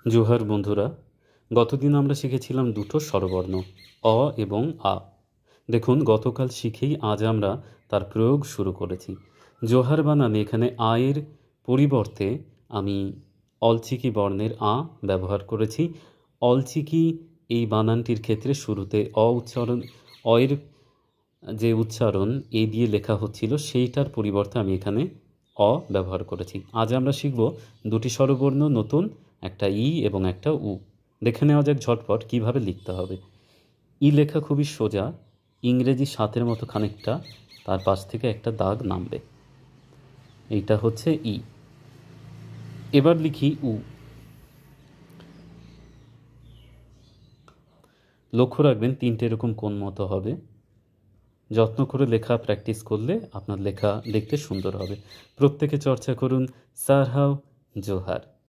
জোহার বন্ধুরা, গতদিন আমরা শিখেছিলাম দুটো স্বরবর্ণ অ এবং আ। দেখুন, গতকাল শিখেই আজ আমরা তার প্রয়োগ শুরু করেছি। জোহার বানানে এখানে আয়ের পরিবর্তে আমি অলচিকি বর্ণের আ ব্যবহার করেছি। অলচিকি এই বানানটির ক্ষেত্রে শুরুতে অয়ের যে উচ্চারণ এ দিয়ে লেখা হচ্ছিল সেইটার পরিবর্তে আমি এখানে অ ব্যবহার করেছি। আজ আমরা শিখব দুটি স্বরবর্ণ নতুন, একটা ই এবং একটা উ। দেখে নেওয়া যাক ঝটপট কিভাবে লিখতে হবে। ই লেখা খুবই সোজা, ইংরেজি সাতের মতো খানিকটা, তার পাশ থেকে একটা দাগ নামবে। এইটা হচ্ছে ই। এবার লিখি উ। লক্ষ্য রাখবেন তিনটে এরকম কোণ মতো হবে। যত্ন করে লেখা প্র্যাকটিস করলে আপনার লেখা দেখতে সুন্দর হবে। প্রত্যেকে চর্চা করুন। সারহাও জোহার।